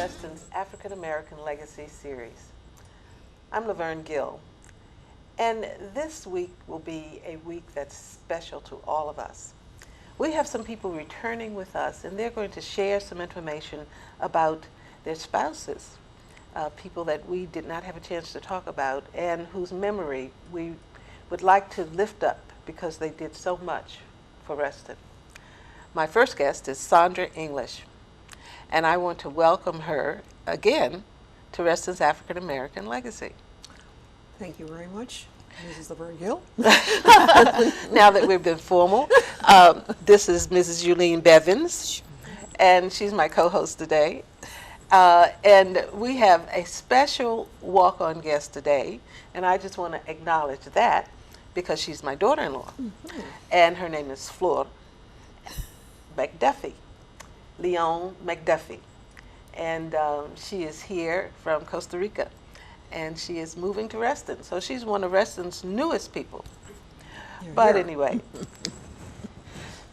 Reston's African American Legacy Series. I'm Laverne Gill, and this week will be a week that's special to all of us. We have some people returning with us, and they're going to share some information about their spouses, people that we did not have a chance to talk about, and whose memory we would like to lift up because they did so much for Reston. My first guest is Sandra English, and I want to welcome her again to Reston's African American Legacy. Thank you very much, Mrs. Laverne Gill. Now that we've been formal, this is Mrs. Julene Bevins, and she's my co-host today. And we have a special walk-on guest today, and I just want to acknowledge that because she's my daughter-in-law, and her name is Flor McDuffie, Leon McDuffie, and she is here from Costa Rica, and she is moving to Reston, so she's one of Reston's newest people. But anyway,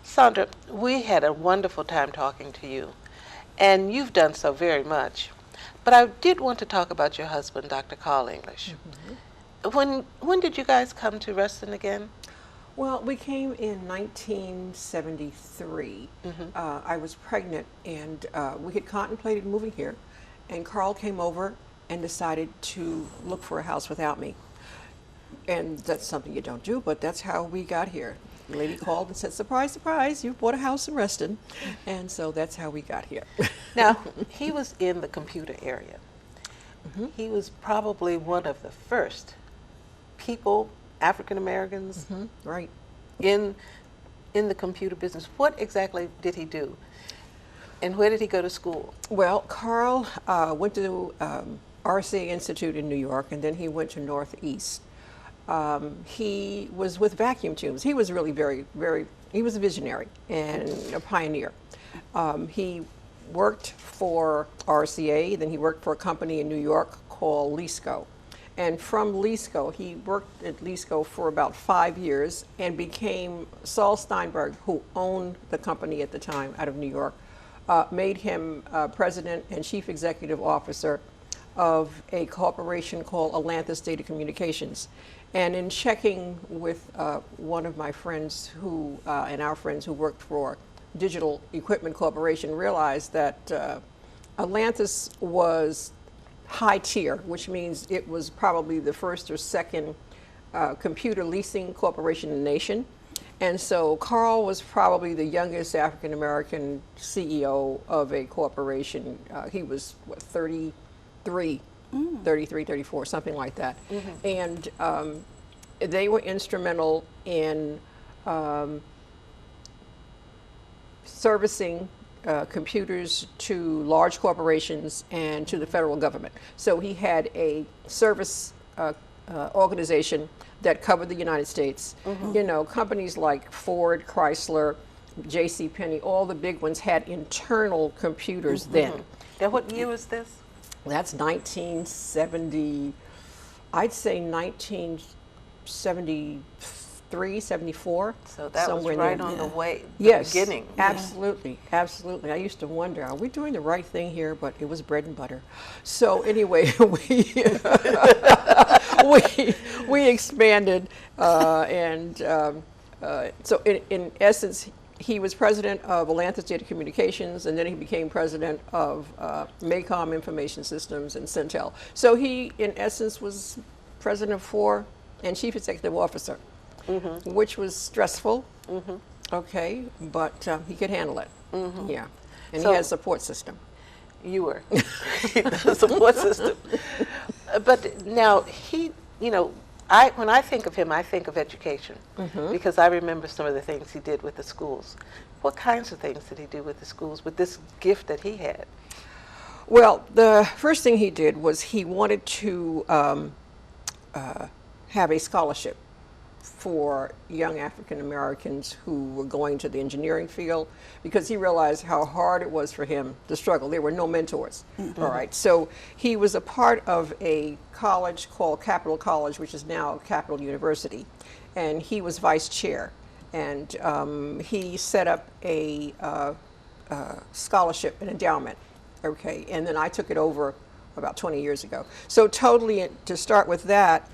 Sandra, we had a wonderful time talking to you, and you've done so very much. But I did want to talk about your husband, Dr. Carl English. When did you guys come to Reston again? Well, we came in 1973. I was pregnant, and we had contemplated moving here, and Carl came over and decided to look for a house without me. And that's something you don't do, but that's how we got here. The lady called and said, surprise, surprise, you bought a house in Reston. And so that's how we got here. Now, he was in the computer area. He was probably one of the first people, African Americans, Right. in the computer business. What exactly did he do? And where did he go to school? Well, Carl went to RCA Institute in New York, and then he went to Northeast. He was with vacuum tubes. He was really he was a visionary and a pioneer. He worked for RCA, then he worked for a company in New York called Lisco. And from Lisco, he worked at Lisco for about 5 years and became Saul Steinberg, who owned the company at the time out of New York, made him president and chief executive officer of a corporation called Atlantis Data Communications. And in checking with one of my friends who, and our friends who worked for Digital Equipment Corporation, realized that Atlantis was high tier, which means it was probably the first or second computer leasing corporation in the nation. And so Carl was probably the youngest African American CEO of a corporation. He was, what, 33, 34, something like that. And they were instrumental in servicing computers to large corporations and to the federal government. So he had a service organization that covered the United States. You know, companies like Ford, Chrysler, J.C. Penney, all the big ones had internal computers then. Now, what year was this? That's 1970, I'd say 1973, 74. So that was somewhere right there. on the way, the Yes, beginning. absolutely, absolutely. I used to wonder, are we doing the right thing here? But it was bread and butter. So anyway, we expanded, and so in essence, he was president of Atlantis Data Communications, and then he became president of Maycom Information Systems and Centel. So he, in essence, was president of 4 and chief executive officer, which was stressful, okay, but he could handle it, yeah. And So- he had a support system. You were the support system. But now he, you know, when I think of him, I think of education because I remember some of the things he did with the schools. What kinds of things did he do with the schools with this gift that he had? Well, the first thing he did was he wanted to have a scholarship for young African Americans who were going to the engineering field, because he realized how hard it was for him to struggle. There were no mentors. All right, so he was a part of a college called Capital College, which is now Capital University, and he was vice chair. And he set up a scholarship, an endowment, Okay, and then I took it over about 20 years ago. So totally, to start with that,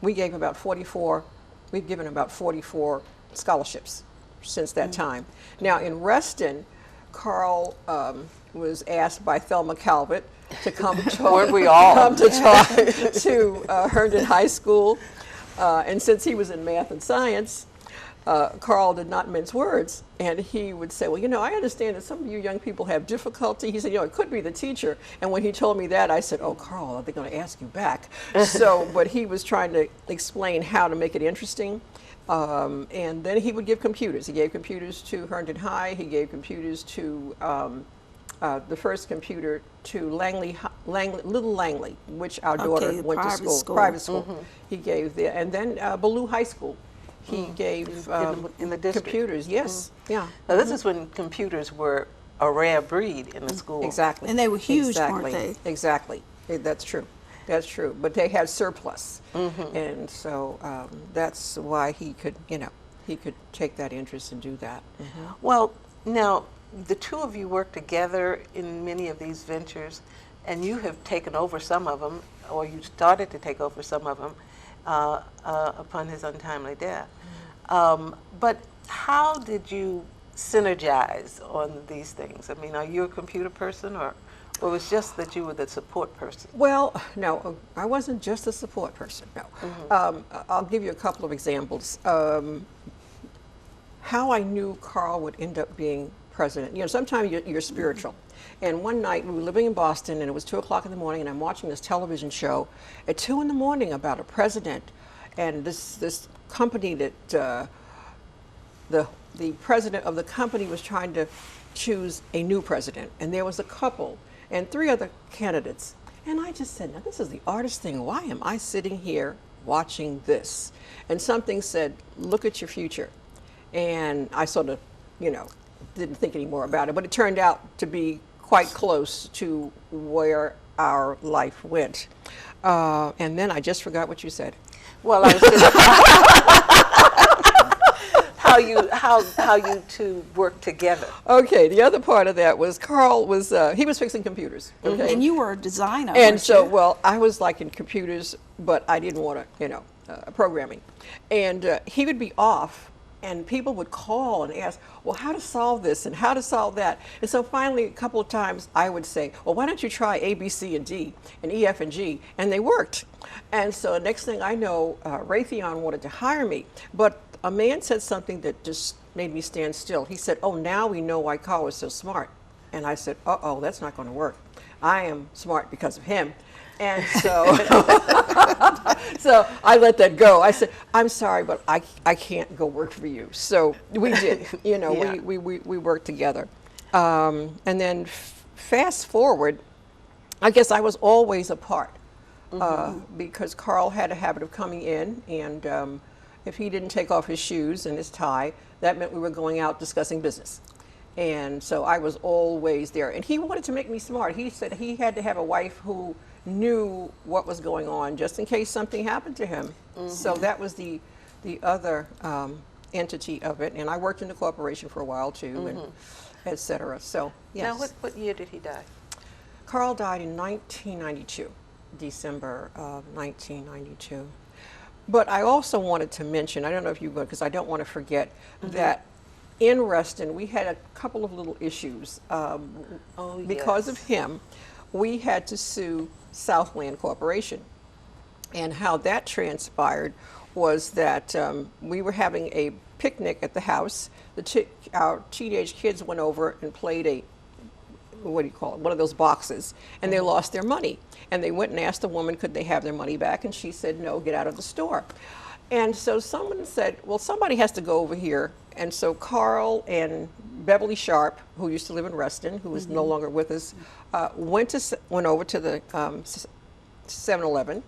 we gave about 44, we've given about 44 scholarships since that time. Now in Reston, Carl was asked by Thelma Calvert to come talk, Weren't we all? come to talk to Herndon High School. And since he was in math and science, Carl did not mince words, and he would say, well, you know, I understand that some of you young people have difficulty. He said, you know, it could be the teacher. And when he told me that, I said, oh, Carl, are they going to ask you back? So, but he was trying to explain how to make it interesting. And then he would give computers. He gave computers to Herndon High. He gave computers to the first computer to Little Langley, which our daughter went to school, private school. He gave there, and then Ballou High School. He gave in the district. computers, yes, yeah. Now this is when computers were a rare breed in the school. Exactly. And they were huge, exactly. weren't they? Exactly. That's true. That's true. But they had surplus, and so that's why he could, you know, he could take that interest and do that. Well, now the two of you work together in many of these ventures, and you have taken over some of them, or you started to take over some of them upon his untimely death. But how did you synergize on these things? I mean, are you a computer person, or it was just that you were the support person? Well, no, I wasn't just a support person, no. I'll give you a couple of examples. How I knew Carl would end up being president. You know, sometimes you're spiritual. And one night we were living in Boston, and it was 2 o'clock in the morning, and I'm watching this television show at 2 in the morning about a president, and this company that the president of the company was trying to choose a new president, and there was a couple and 3 other candidates. And I just said, now this is the oddest thing. Why am I sitting here watching this? And something said, look at your future. And I sort of, you know, didn't think any more about it, but it turned out to be quite close to where our life went. And then I just forgot what you said. Well, I was just how you two work together. Okay, the other part of that was Carl was he was fixing computers. Okay, And you were a designer. and weren't so you? well I was like in computers, but I didn't want to, you know, programming. And he would be off, and people would call and ask, well, how to solve this and how to solve that. And so finally, a couple of times, I would say, well, why don't you try A, B, C, and D, and E, F, and G? And they worked. And so next thing I know, Raytheon wanted to hire me. But a man said something that just made me stand still. He said, oh, now we know why Carl was so smart. And I said, uh-oh, that's not going to work. I am smart because of him. And so, so I let that go. I said, I'm sorry, but I can't go work for you. So we did, you know, Yeah. we worked together. And then fast forward, I guess I was always a part because Carl had a habit of coming in, and if he didn't take off his shoes and his tie, that meant we were going out discussing business. And so I was always there. And he wanted to make me smart. He said he had to have a wife who knew what was going on just in case something happened to him. So that was the other entity of it. And I worked in the corporation for a while too, and et cetera. So yes. Now, what year did he die? Carl died in 1992, December of 1992. But I also wanted to mention, I don't know if you would, because I don't want to forget, that in Reston we had a couple of little issues. Because of him, we had to sue Southland Corporation. And how that transpired was that we were having a picnic at the house. Our teenage kids went over and played a, what do you call it, one of those boxes, and they lost their money. And they went and asked the woman, could they have their money back? And she said, no, get out of the store. And so someone said, well, somebody has to go over here. And so Carl and Beverly Sharp, who used to live in Reston, who is no longer with us, went over to the 7-Eleven,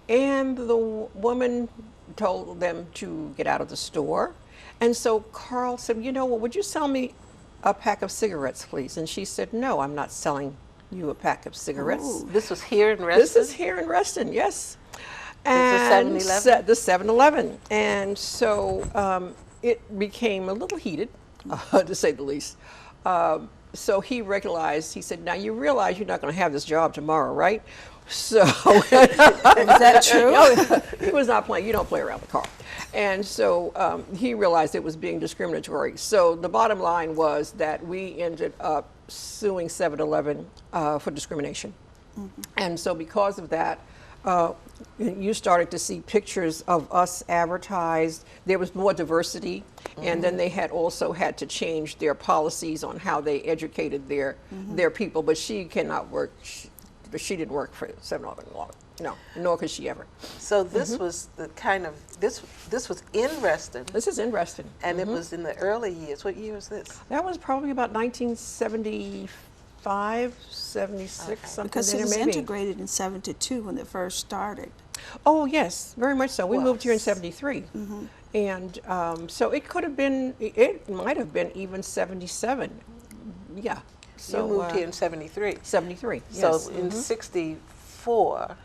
and the woman told them to get out of the store. And so Carl said, you know, well, would you sell me a pack of cigarettes, please? And she said, no, I'm not selling you a pack of cigarettes. Ooh, this was here in Reston? This is here in Reston, yes. And the 7-Eleven. And so it became a little heated, to say the least. So he realized, he said, now you realize you're not going to have this job tomorrow, right? So Is that true? he was not playing, you don't play around with Carl. And so he realized it was being discriminatory. So the bottom line was that we ended up suing 7-Eleven for discrimination. And so because of that, you started to see pictures of us advertised. There was more diversity, and then they had also had to change their policies on how they educated their people. But she cannot work. She didn't work for 7-Eleven long. No, nor could she ever. So this was the kind of this was in Reston. This is in Reston, and it was in the early years. What year was this? That was probably about 1975, 76, Okay. something. Because it there, was maybe. integrated in 72 when it first started. Oh yes, very much so. We moved here in Was. '73, and so it could have been. It might have been even '77. Yeah. So You moved here in 73. '73. So Yes. in 64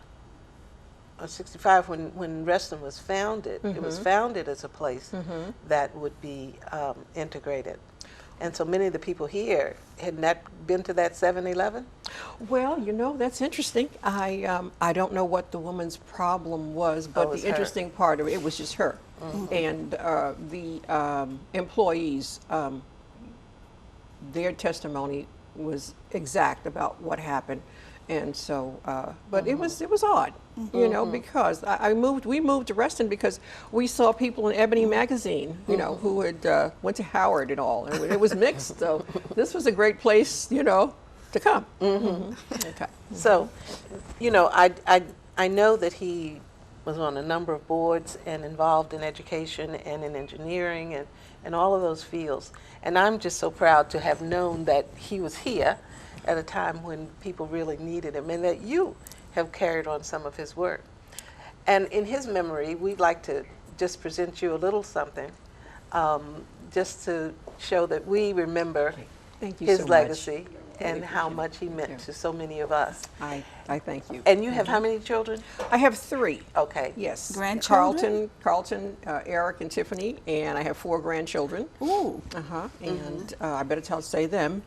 or 65, when Reston was founded, it was founded as a place that would be integrated. And so many of the people here had not been to that 7-Eleven. Well, you know, that's interesting. I don't know what the woman's problem was, but it was the her. interesting part of it was just her. And the employees, their testimony was exact about what happened. And so, but it was odd, you know, because we moved to Reston because we saw people in Ebony magazine, you know, who had went to Howard and all, and it was mixed. So this was a great place, you know, to come. Okay. So, you know, I know that he was on a number of boards and involved in education and in engineering and all of those fields. And I'm just so proud to have known that he was here at a time when people really needed him, and that you have carried on some of his work. And in his memory, we'd like to just present you a little something, just to show that we remember Thank you his so much. legacy and Really how appreciate much he meant Yeah. to so many of us. I thank you. And you have how many children? I have 3. Okay. Yes. Grandchildren? Carlton, Eric, and Tiffany, and I have 4 grandchildren. Ooh. And I better say them.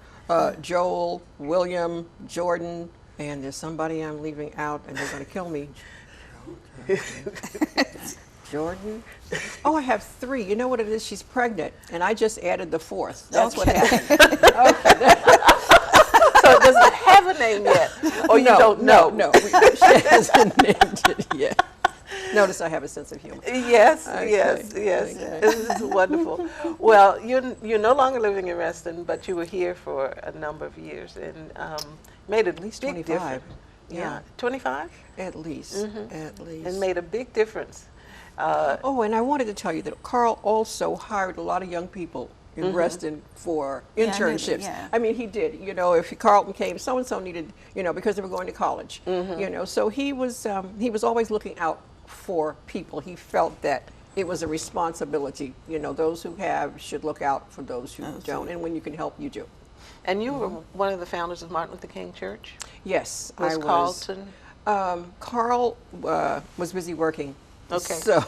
Joel, William, Jordan, and there's somebody I'm leaving out, and they're going to kill me. Jordan. Oh, I have 3. You know what it is? She's pregnant, and I just added the 4th. That's what happened. So it doesn't have a name yet, or you don't know? No, she hasn't named it yet. Notice I have a sense of humor. Yes, Okay, yes. okay. This is wonderful. Well, you're no longer living in Reston, but you were here for a number of years and made at least big 25. difference. Yeah. 25? At least. At least. And made a big difference. Oh, and I wanted to tell you that Carl also hired a lot of young people in Reston for Yeah, I knew that, internships. yeah. I mean, he did. You know, if Carlton came, so and so needed, you know, because they were going to college. You know, so he was always looking out for people. He felt that it was a responsibility. You know, those who have should look out for those who don't, and when you can help, you do. And you were one of the founders of Martin Luther King Church? Yes, Was I was. Carlton? Carl was busy working. Okay. So,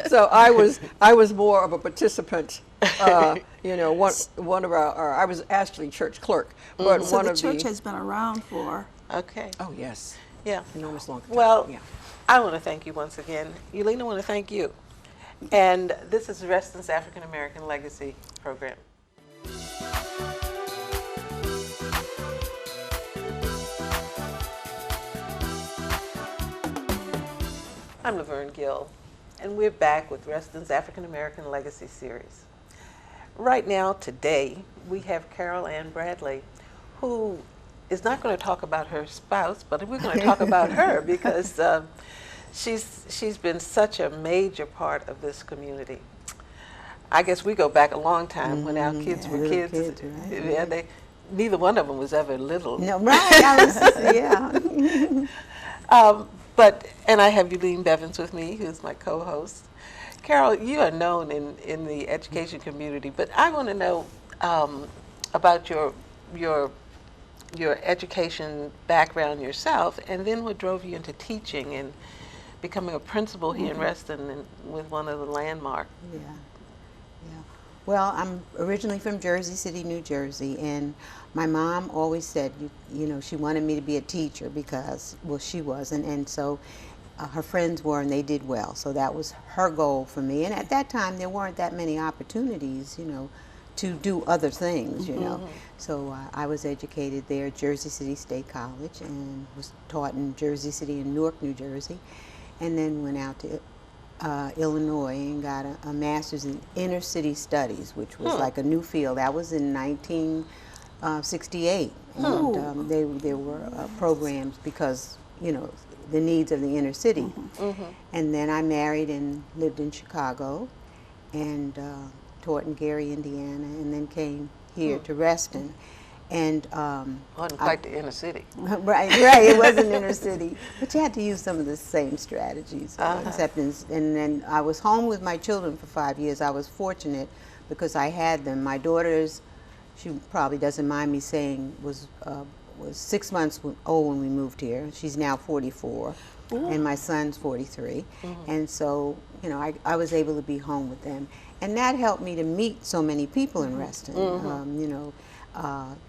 so I was more of a participant. You know, one of our I was actually church clerk, but So one the of church has been around for. Okay. Oh yes, Yeah. enormous long time. Well, yeah. I want to thank you once again. Yelena, I want to thank you. And this is Reston's African American Legacy Program. I'm Laverne Gill, and we're back with Reston's African American Legacy Series. Right now, today, we have Carol Ann Bradley, who is not going to talk about her spouse, but we're going to talk about her because she's been such a major part of this community. I guess we go back a long time when our kids were little kids. kids, right? Yeah, neither one of them was ever little. No, right. Yeah. And I have Yulene Bevins with me, who's my co-host. Carol, you are known in the education community, but I want to know about your education background yourself, and then what drove you into teaching and becoming a principal here in Reston and with one of the landmark. Yeah. Well, I'm originally from Jersey City, New Jersey, and my mom always said, you know, she wanted me to be a teacher because, well, she wasn't, and so her friends were, and they did well. So that was her goal for me. And at that time, there weren't that many opportunities, you know, to do other things, you know. So I was educated there at Jersey City State College and was taught in Jersey City and Newark, New Jersey, and then went out to Illinois and got a master's in inner city studies, which was like a new field. That was in 1968, and there were programs because, you know, the needs of the inner city. And then I married and lived in Chicago and taught in Gary, Indiana, and then came here to Reston. And Wasn't quite the inner city. right, it wasn't inner city, but you had to use some of the same strategies, acceptance. And then I was home with my children for 5 years. I was fortunate because I had them. My daughter's, she probably doesn't mind me saying, was 6 months old when we moved here. She's now 44, and my son's 43. And so, you know, I was able to be home with them. And that helped me to meet so many people in Reston, you know,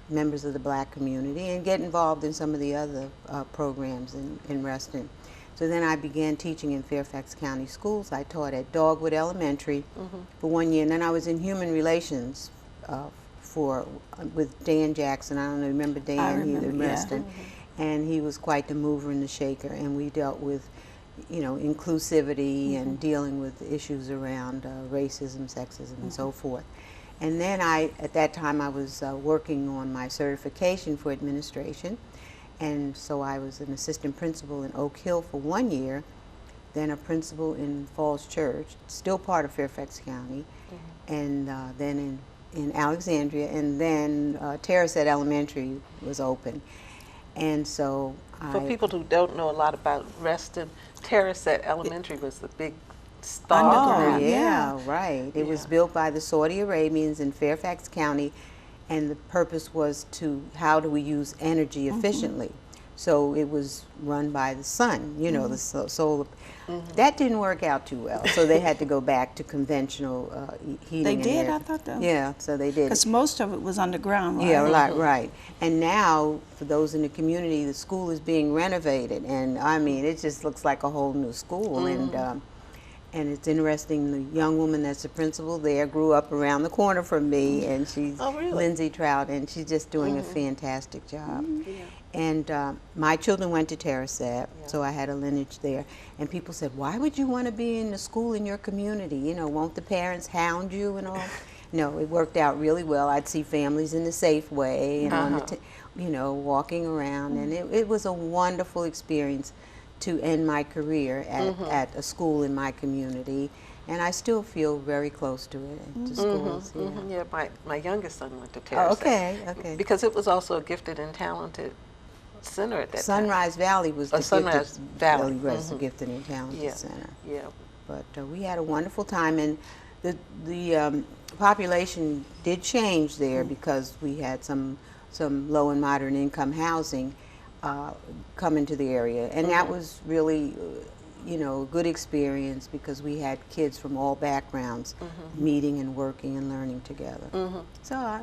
members of the black community, and get involved in some of the other programs in Reston. So then I began teaching in Fairfax County schools. I taught at Dogwood Elementary for 1 year, and then I was in human relations with Dan Jackson. I don't know, remember Dan? I remember, in Reston. And he was quite the mover and the shaker, and we dealt with, you know, inclusivity and dealing with issues around racism, sexism, and so forth. And then at that time, I was working on my certification for administration, and so I was an assistant principal in Oak Hill for 1 year, then a principal in Falls Church, still part of Fairfax County, and then in Alexandria, and then Terracet Elementary was open. And so For people who don't know a lot about Reston, Terracet Elementary was the big star. Oh, Underground, yeah, right. It was built by the Saudi Arabians in Fairfax County, and the purpose was how do we use energy efficiently? So it was run by the sun, you know, the solar. That didn't work out too well, so they had to go back to conventional heating. They and did? air. I thought that. Yeah, so they did. Because most of it was underground, right? Yeah, right. And now, for those in the community, the school is being renovated, and I mean, it just looks like a whole new school. And it's interesting, the young woman that's the principal there grew up around the corner from me, and she's Lindsay Trout, and she's just doing a fantastic job. And my children went to Terracet, so I had a lineage there. And people said, why would you want to be in the school in your community? You know, won't the parents hound you and all? No, it worked out really well. I'd see families in the Safeway and on the you know, walking around, and it was a wonderful experience to end my career at a school in my community, and I still feel very close to it, to schools. Yeah, my youngest son went to Oh, Terracet. okay. Because it was also a gifted and talented center at that time. Sunrise Valley was the Sunrise Valley. was the gifted and talented center. Yeah. But we had a wonderful time, and the population did change there because we had some low and moderate income housing come into the area, and that was really, you know, a good experience because we had kids from all backgrounds meeting and working and learning together. So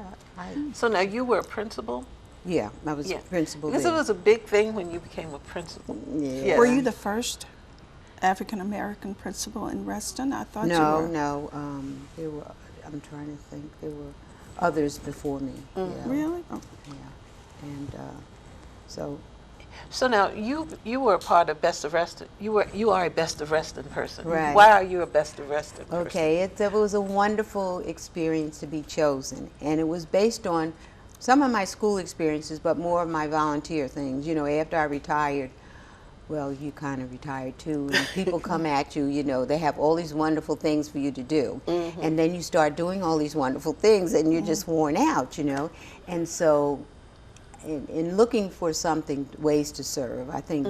So now you were a principal? yeah, I was principal Because there. it was a big thing when you became a principal. Yeah. Were you the first African American principal in Reston? I thought you were. No, there were. I'm trying to think. There were others before me. Yeah. Really? Oh. Yeah, and so. So now you were a part of Best of Reston. You are a Best of Reston person. Right. Why are you a Best of Reston person? Okay, it was a wonderful experience to be chosen, and it was based on some of my school experiences, but more of my volunteer things. You know, after I retired, well, you kind of retired too, and people come at you, you know, they have all these wonderful things for you to do, and then you start doing all these wonderful things, and you're just worn out, you know, and so in looking for ways to serve, I think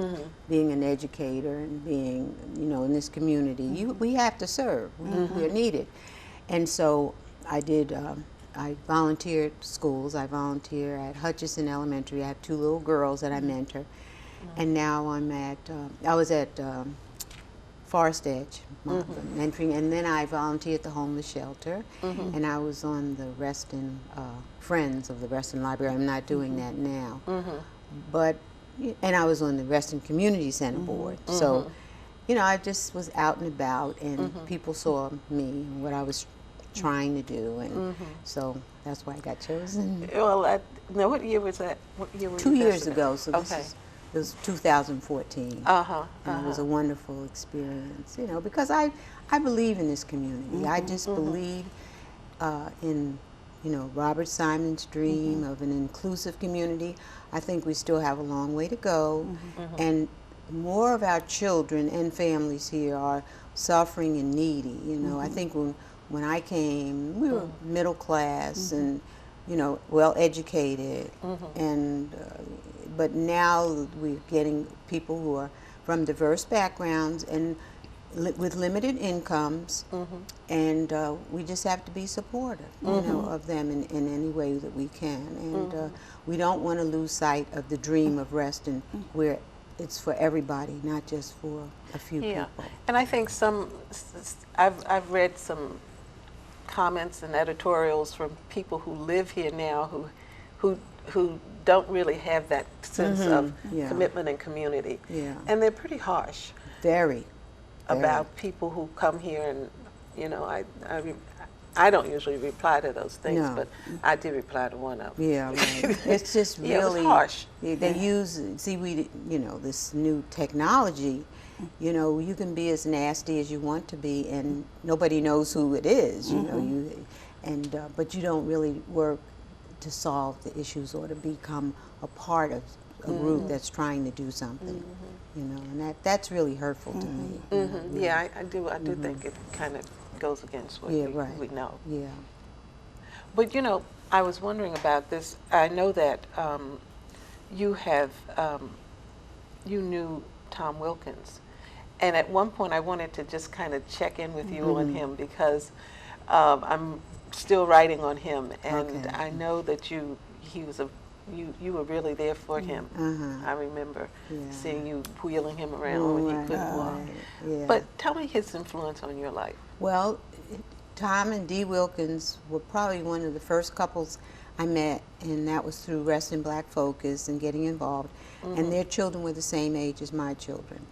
being an educator and being, you know, in this community, we have to serve. We're needed. And so I did, I volunteered at schools. I volunteer at Hutchison Elementary. I have 2 little girls that I mentor. And now I'm I was at Forest Edge, mentoring, and then I volunteered at the homeless shelter, and I was on the Reston Friends of the Reston Library. I'm not doing that now, but and I was on the Reston Community Center board. So, you know, I just was out and about, and people saw me and what I was trying to do, and so that's why I got chosen. Well, now what year was that? What year was 2 years ago, so this okay. is. It was 2014, and it was a wonderful experience, you know, because I believe in this community. I just believe in, you know, Robert Simon's dream of an inclusive community. I think we still have a long way to go, and more of our children and families here are suffering and needy. You know, I think when I came, we were middle class and, you know, well educated, and but now we're getting people who are from diverse backgrounds and with limited incomes, and we just have to be supportive, you know, of them in any way that we can. And we don't want to lose sight of the dream of Reston, where it's for everybody, not just for a few people. And I think I've read some comments and editorials from people who live here now who don't really have that sense of commitment and community. And they're pretty harsh. Very. About people who come here, and, you know, I don't usually reply to those things, but I did reply to one of them. Yeah, right. It's just really it was harsh. They use, you know, this new technology. You know, you can be as nasty as you want to be, and nobody knows who it is. You know, but you don't really work to solve the issues or to become a part of a group that's trying to do something. You know, and that's really hurtful to me. Yeah, I do think it kind of goes against what we know. Yeah. But, you know, I was wondering about this. I know that you knew Tom Wilkins, and at one point I wanted to just kind of check in with you on him, because I'm still writing on him, and I know that you were really there for him. I remember seeing you wheeling him around when he couldn't walk. But tell me his influence on your life. Well, Tom and Dee Wilkins were probably one of the first couples I met, and that was through Reston Black Focus and getting involved. And their children were the same age as my children.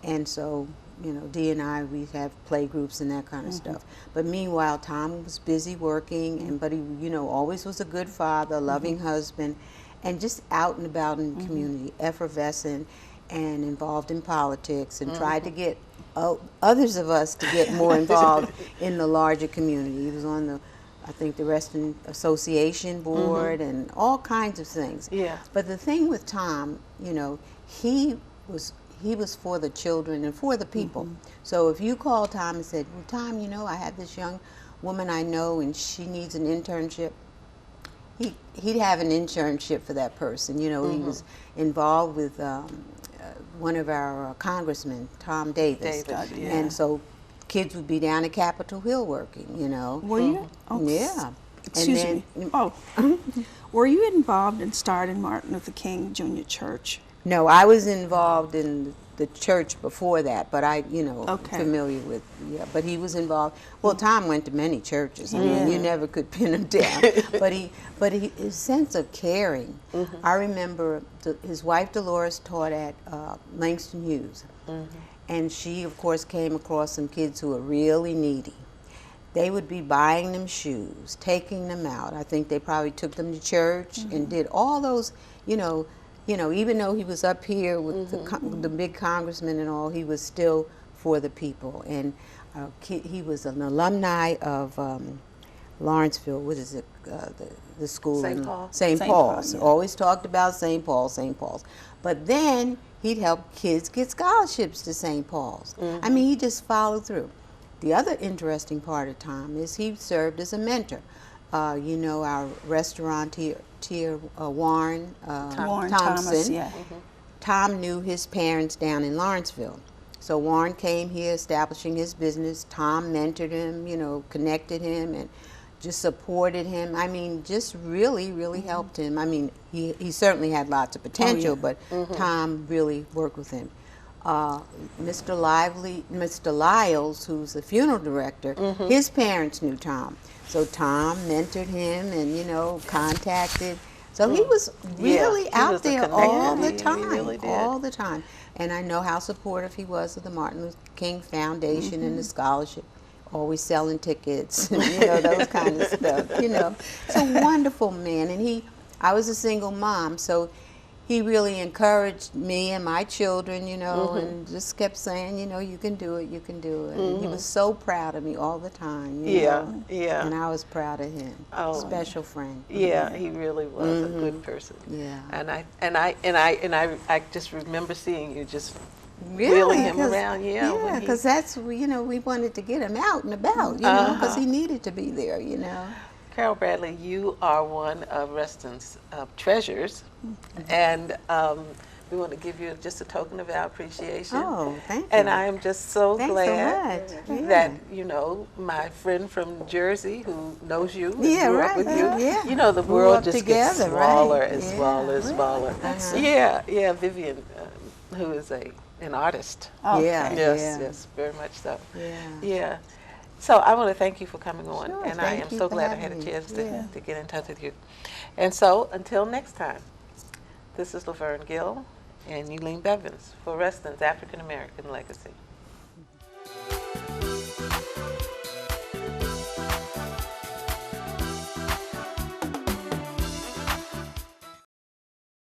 And so, you know, Dee and I, we have play groups and that kind of stuff. But meanwhile, Tom was busy working, but he, you know, always was a good father, loving husband, and just out and about in the community, effervescent and involved in politics, and tried to get others of us to get more involved in the larger community. He was on the, I think, the Reston Association board and all kinds of things. But the thing with Tom, you know, he was for the children and for the people. So if you called Tom and said, well, Tom, you know, I have this young woman I know and she needs an internship, he'd have an internship for that person. You know, he was involved with one of our congressmen, Tom Davis. And so kids would be down at Capitol Hill working, you know. Were you? Yeah. Excuse me. Were you involved and starred in Martin Luther King Jr. Church? No, I was involved in the church before that, but I, you know, familiar with, but he was involved. Well, Tom went to many churches. I mean, you never could pin him down. but his sense of caring. I remember his wife Dolores taught at Langston Hughes, and she, of course, came across some kids who were really needy. They would be buying them shoes, taking them out. I think they probably took them to church and did all those, you know, even though he was up here with the big congressman and all, he was still for the people. And he was an alumni of Lawrenceville. What is it? The school? St. Paul. St. Paul's. Always talked about St. Paul's. But then he'd help kids get scholarships to St. Paul's. I mean, he just followed through. The other interesting part of Tom is he served as a mentor. You know, our restaurateur, Warren Thompson. Tom knew his parents down in Lawrenceville. So Warren came here establishing his business. Tom mentored him, you know, connected him and just supported him. I mean, just really, really helped him. I mean, he certainly had lots of potential, but Tom really worked with him. Mr. Lyles, who's the funeral director, his parents knew Tom. So Tom mentored him and, contacted. So he was really he out was a there all connector. the He time, really did. all the time. And I know how supportive he was of the Martin Luther King Foundation and the scholarship, always selling tickets, and, those kind of stuff, It's a wonderful man. And I was a single mom, so he really encouraged me and my children, and just kept saying, you can do it, you can do it. And he was so proud of me all the time, Yeah, know? yeah. And I was proud of him. Oh. Special friend. Yeah, he really was a good person. Yeah. And I just remember seeing you just wheeling him around. Yeah, because that's, we wanted to get him out and about, because he needed to be there, Carol Bradley, you are one of Reston's treasures, and we want to give you just a token of our appreciation. Oh, thank you. And I am just so Thanks glad so much. that, my friend from Jersey who knows you and Yeah, grew right. up with you, Yeah. the Grew world up just together, gets smaller right. and Yeah, smaller and right. smaller. Yeah, Vivian, who is an artist. Okay. Yeah. Yes, very much so. Yeah. Yeah. So I want to thank you for coming on, Sure, and I thank am you so for glad I had having a me. chance Yeah. to get in touch with you. And so until next time, this is Laverne Gill and Eileen Bevins for Reston's African American Legacy.